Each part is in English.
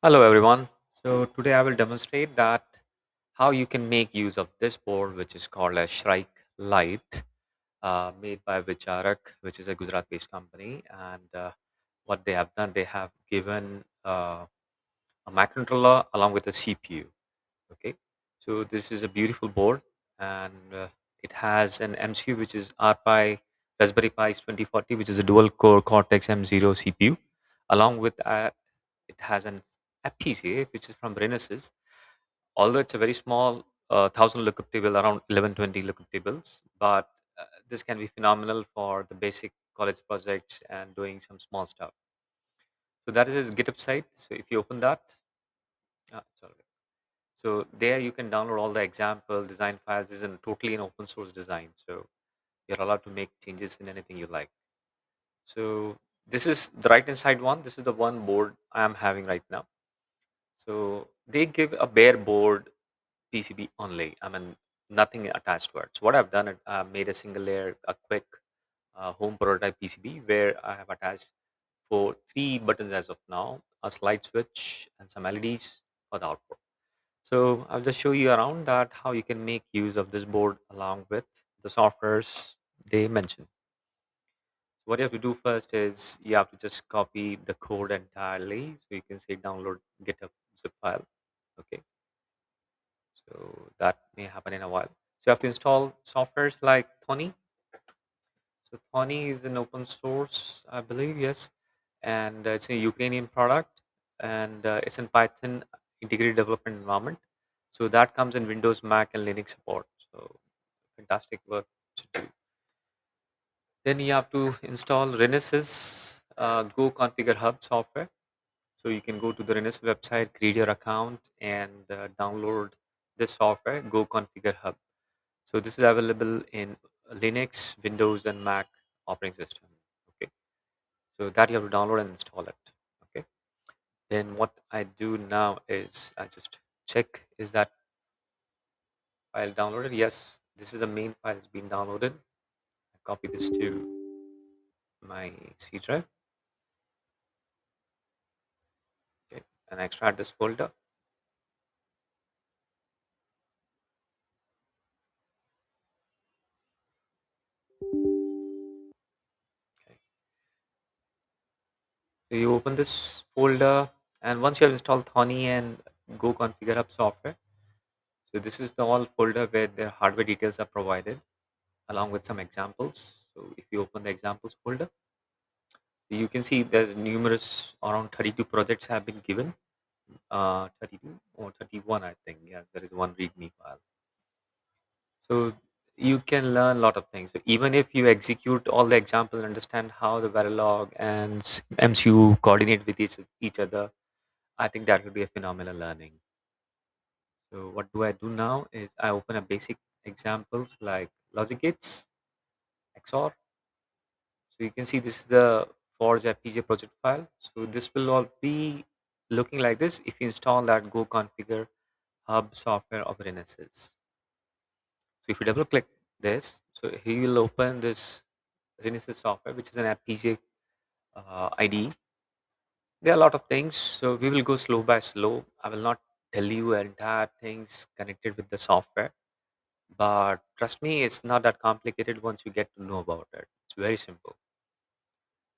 Hello everyone. So today I will demonstrate that how you can make use of this board which is called a Shrike-LITE made by Vicharak, which is a Gujarat-based company. And what they have done, they have given a microcontroller along with a CPU. Okay, so this is a beautiful board, and it has an MCU which is RPi Raspberry Pi 2040, which is a dual core Cortex M0 CPU. Along with that, it has an FPGA which is from Renesas. Although it's a very small 1000 lookup table, around 1120 lookup tables, but this can be phenomenal for the basic college projects and doing some small stuff. So that is his GitHub site. So if you open that, it's all right. So there you can download all the example design files. This is a totally an open source design. So you're allowed to make changes in anything you like. So this is the right hand side one. This is the one board I am having right now. So they give a bare board PCB only. I mean, nothing attached to it. So what I've done, I made a single layer, a quick home prototype PCB where I have attached for three buttons as of now, a slide switch and some LEDs for the output. So I'll just show you around that how you can make use of this board along with the softwares they mentioned. What you have to do first is you have to just copy the code entirely. So you can say download GitHub zip file. Okay. So that may happen in a while. So you have to install softwares like Thony. So Thony is an open source, I believe, yes. And it's a Ukrainian product, and it's in Python integrated development environment. So that comes in Windows, Mac, and Linux support. So fantastic work to do. Then you have to install Renesas Go Configure Hub software. So you can go to the Renes website, create your account, and download this software, Go Configure Hub. So this is available in Linux, Windows, and Mac operating system. Okay, so that you have to download and install it. Okay, then what I do now is I just check is that file downloaded. Yes, this is the main file has been downloaded. I copy this to my C drive. Okay, and I extract this folder. Okay, so you open this folder, and once you have installed Thony and Go Configure Hub software, so this is the all folder where the hardware details are provided along with some examples. So if you open the examples folder, you can see there's numerous around 32 projects have been given. 32 or 31, I think. Yeah, there is one README file. So you can learn a lot of things. So even if you execute all the examples and understand how the Verilog and MCU coordinate with each other, I think that will be a phenomenal learning. So what do I do now is I open a basic examples like logic gates, XOR. So you can see this is the Forge FPGA project file. So this will all be looking like this if you install that Go configure hub software of Renesas. So if you double click this, so he will open this Renesas software, which is an FPGA IDE. There are a lot of things, so we will go slow by slow. I will not tell you entire things connected with the software, but trust me, it's not that complicated once you get to know about it. It's very simple.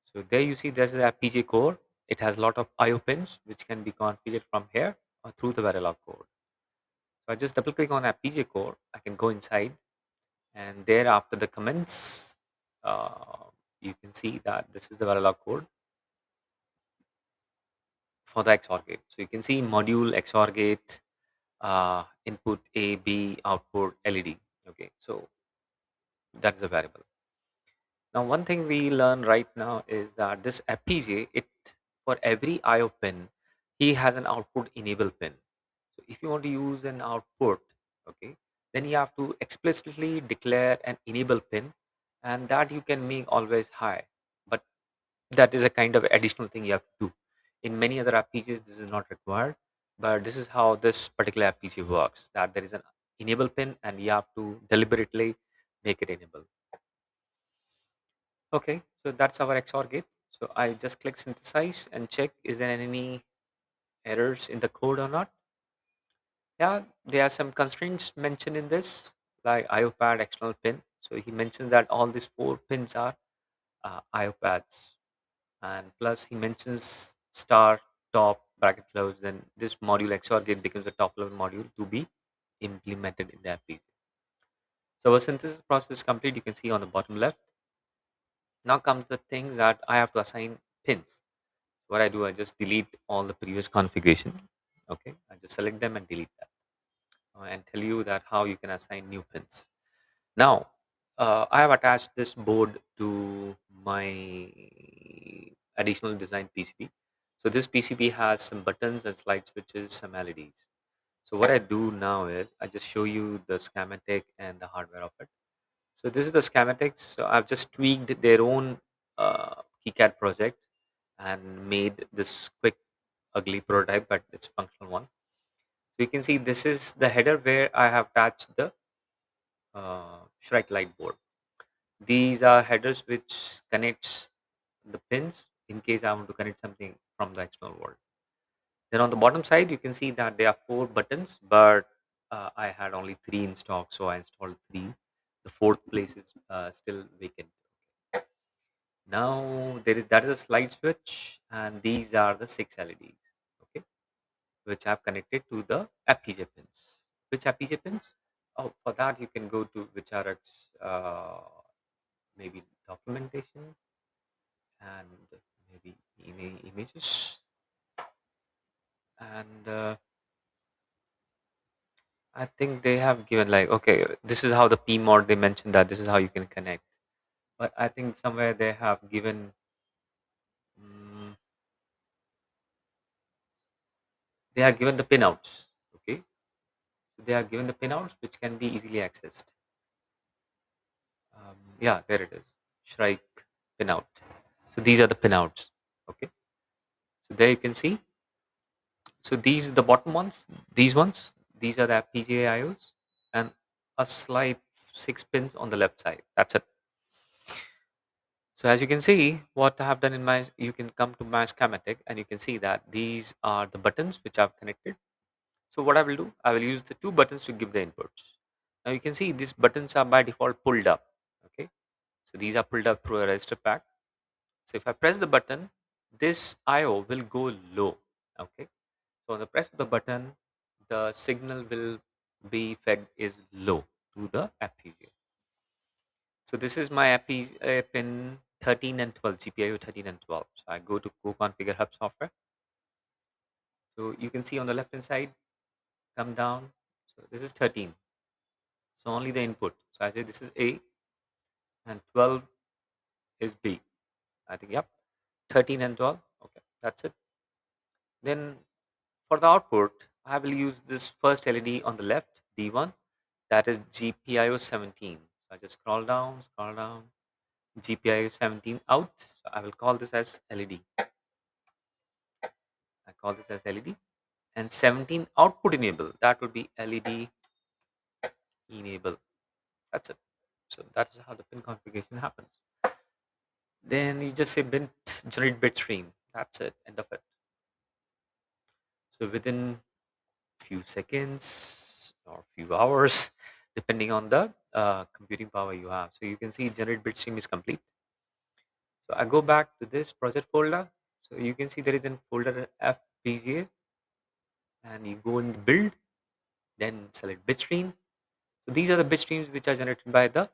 So there you see there's an FPGA core. It has a lot of IO pins which can be configured from here or through the Verilog code. So I just double click on FPGA core. I can go inside, and there after the comments, uh, you can see that this is the Verilog code for the XOR gate. So you can see module XOR gate, input A, B, output LED. Okay, so that's the variable. Now, one thing we learn right now is that this FPGA, it for every IO pin, he has an output enable pin. So if you want to use an output, okay, then you have to explicitly declare an enable pin, and that you can make always high. But that is a kind of additional thing you have to do. In many other FPGAs, this is not required, but this is how this particular FPGA works. That there is an enable pin, and you have to deliberately make it enable. Okay, so that's our XOR gate. So I just click synthesize and check is there any errors in the code or not. Yeah, there are some constraints mentioned in this, like IOPAD external pin. So he mentions that all these four pins are IOPADs, and plus he mentions star top bracket close. Then this module XOR gate becomes a top level module to be implemented in the FPGA. So our synthesis process is complete. You can see on the bottom left. Now comes the thing that I have to assign pins. What I do, I just delete all the previous configuration. Okay, I just select them and delete that, and tell you that how you can assign new pins. Now, I have attached this board to my additional design PCB. So this PCB has some buttons and slide switches, some LEDs. So what I do now is I just show you the schematic and the hardware of it. So this is the schematics. So I've just tweaked their own KiCad project and made this quick, ugly prototype, but it's functional one. So you can see this is the header where I have attached the Shrike-LITE board. These are headers which connects the pins in case I want to connect something from the external world. Then on the bottom side, you can see that there are four buttons, but I had only three in stock, so I installed three. The fourth place is still vacant. Now there is that is a slide switch, and these are the six LEDs. Okay, which I've connected to the FPGA pins. Which FPGA pins? Oh, for that you can go to which are maybe documentation and maybe images, and I think they have given like, okay, this is how the P mod they mentioned that this is how you can connect, but I think somewhere they have given mm, they are given the pinouts. Okay, so they are given the pinouts which can be easily accessed. Yeah, there it is, Shrike pinout. So these are the pinouts. Okay, so there you can see. So these the bottom ones, these ones, these are the FPGA IOs, and a slide six pins on the left side. That's it. So as you can see, what I have done in my, you can come to my schematic and you can see that these are the buttons which I've connected. So what I will do, I will use the two buttons to give the inputs. Now you can see these buttons are by default pulled up. Okay, so these are pulled up through a register pack. So if I press the button, this IO will go low. Okay, so on the press of the button, the signal will be fed is low to the FPGA. So this is my FPGA pin 13 and 12, GPIO 13 and 12. So I go to co-configure hub software. So you can see on the left hand side, come down. So this is 13. So only the input. So I say this is A and 12 is B. I think, yep, 13 and 12. Okay, that's it. Then for the output, I will use this first LED on the left, D1, that is GPIO 17. So I just scroll down, GPIO 17 out. So I will call this as LED. I call this as LED. And 17 output enable, that would be LED enable. That's it. So that's how the pin configuration happens. Then you just say bin generate bit stream. That's it. End of it. So within few seconds or few hours, depending on the computing power you have. So you can see generate bit stream is complete. So I go back to this project folder. So you can see there is a folder FPGA, and you go in build, then select bitstream. So these are the bit streams which are generated by the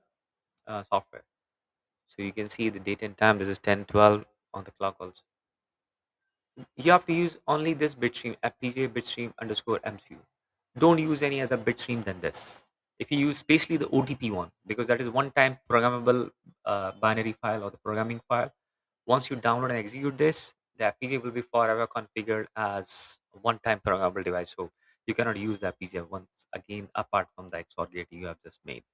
software. So you can see the date and time. This is 10:12 on the clock also. You have to use only this bitstream, FPGA bitstream underscore MCU. Don't use any other bitstream than this. If you use especially the OTP one, because that is one time programmable binary file or the programming file. Once you download and execute this, the FPGA will be forever configured as a one time programmable device. So you cannot use the FPGA once again apart from the XOR gate you have just made.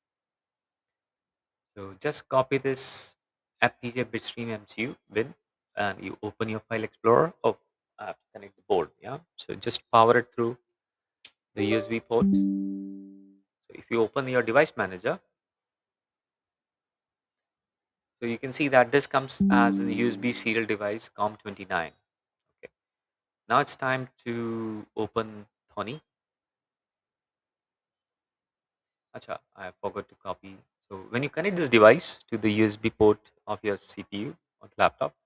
So just copy this FPGA bitstream MCU with, and you open your file explorer. Oh, I have to connect the board. Yeah. So just power it through the USB port. So if you open your device manager, so you can see that this comes as a USB serial device COM29. Okay. Now it's time to open Thony. Acha, I forgot to copy. So when you connect this device to the USB port of your CPU or the laptop,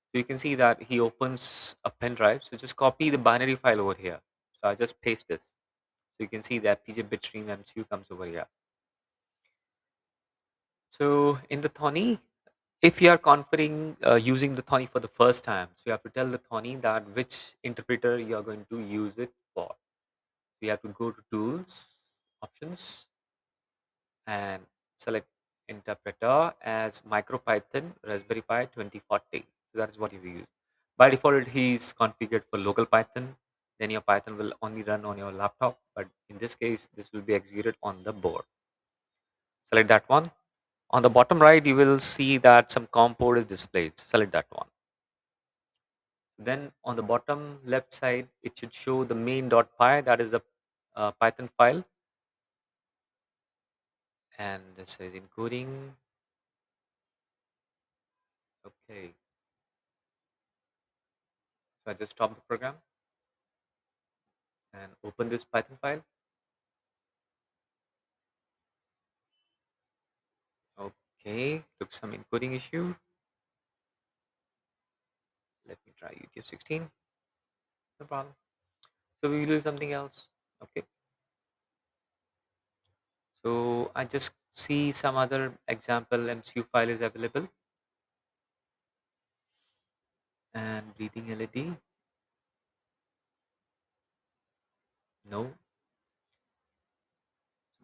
so you can see that he opens a pen drive. So just copy the binary file over here. So I just paste this. So you can see that FPGA bitstream MCU comes over here. So in the Thony, if you are configuring using the Thony for the first time, so you have to tell the Thony that which interpreter you are going to use it for. So you have to go to Tools, Options, and select interpreter as MicroPython Raspberry Pi 2040. So that is what you will use. By default, he's configured for local Python. Then your Python will only run on your laptop. But in this case, this will be executed on the board. Select that one. On the bottom right, you will see that some COM port is displayed. Select that one. Then on the bottom left side, it should show the main.py, that is the Python file. And this is encoding. Okay. So I just stop the program and open this Python file. Okay, looks some encoding issue. Let me try UTF-16. No problem. So we will do something else. Okay. So I just see some other example MCU file is available, and breathing LED. No.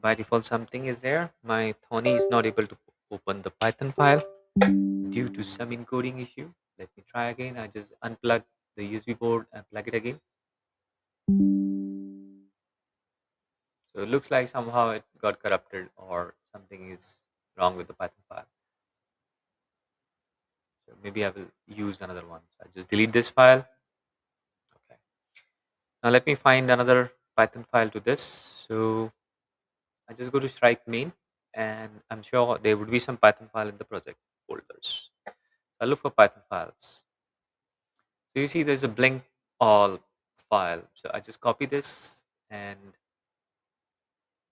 By default, something is there. My Thony is not able to open the Python file due to some encoding issue. Let me try again. I just unplug the USB board and plug it again. So it looks like somehow it got corrupted or something is wrong with the Python file. So maybe I will use another one. So I just delete this file. Okay. Now let me find another Python file to this. So I just go to Shrike main, and I'm sure there would be some Python file in the project folders. I look for Python files. So you see there's a blink all file. So I just copy this and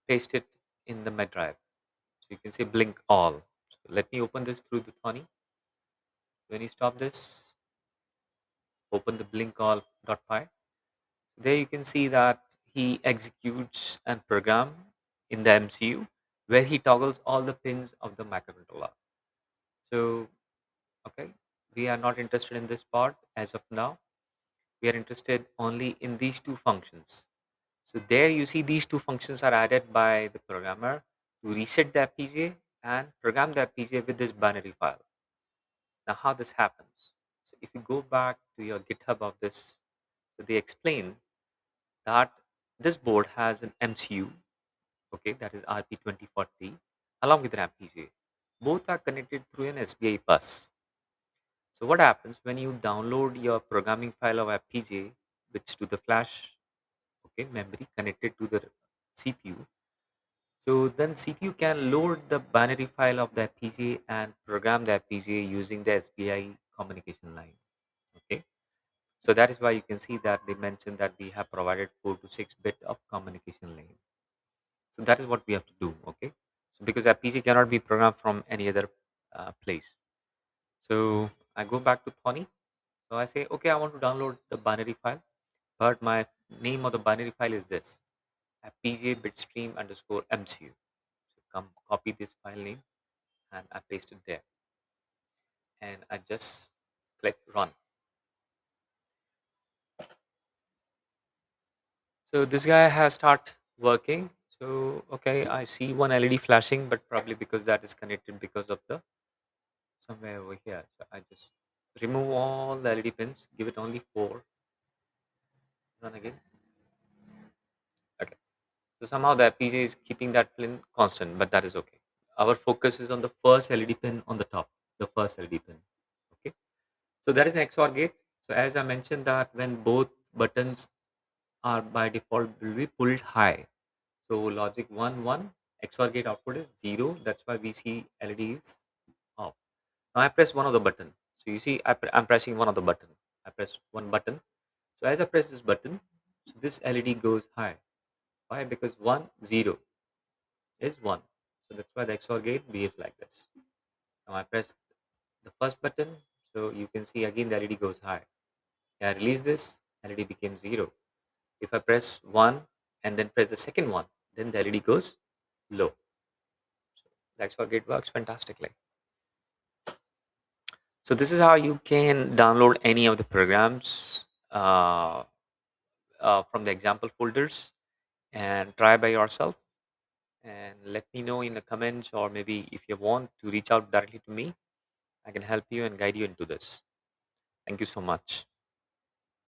paste it in the med drive. So you can see blink all. So let me open this through the Thony. When you stop this, open the blink all.py. There you can see that he executes and program in the MCU where he toggles all the pins of the microcontroller. So, okay, we are not interested in this part as of now. We are interested only in these two functions. So there you see these two functions are added by the programmer to reset the FPGA and program the FPGA with this binary file. Now how this happens? So if you go back to your GitHub of this, so they explain that this board has an MCU, okay, that is RP2040, along with an FPGA. Both are connected through an SPI bus. So what happens when you download your programming file of FPGA, which to the flash, okay, memory connected to the CPU. So then CPU can load the binary file of the FPGA and program the FPGA using the SPI communication line. Okay. So that is why you can see that they mentioned that we have provided 4 to 6 bit of communication lane. So that is what we have to do. Okay. So because FPGA cannot be programmed from any other place. So I go back to Thony. So I say, okay, I want to download the binary file, but my name of the binary file is this FPGA bitstream underscore MCU. So come copy this file name and I paste it there. And I just click run. So this guy has start working. So okay, I see one LED flashing, but probably because that is connected because of the somewhere over here. So I just remove all the LED pins, give it only 4. Run again. Okay. So somehow the FPGA is keeping that pin constant, but that is okay. Our focus is on the first LED pin on the top, the first LED pin. Okay. So that is an XOR gate. So as I mentioned that when both buttons are by default will be pulled high. So logic 1 1 XOR gate output is 0. That's why we see LED is off. Now I press one of the button. So you see I'm pressing one of the button. I press one button. So as I press this button, so this LED goes high. Why? Because 1 0 is 1. So that's why the XOR gate behaves like this. Now I press the first button, so you can see again the LED goes high. I release this, LED becomes 0. If I press 1 and then press the second one, then the LED goes low. The XOR gate works fantastically. So this is how you can download any of the programs from the example folders and try by yourself. And let me know in the comments, or maybe if you want to reach out directly to me, I can help you and guide you into this. Thank you so much.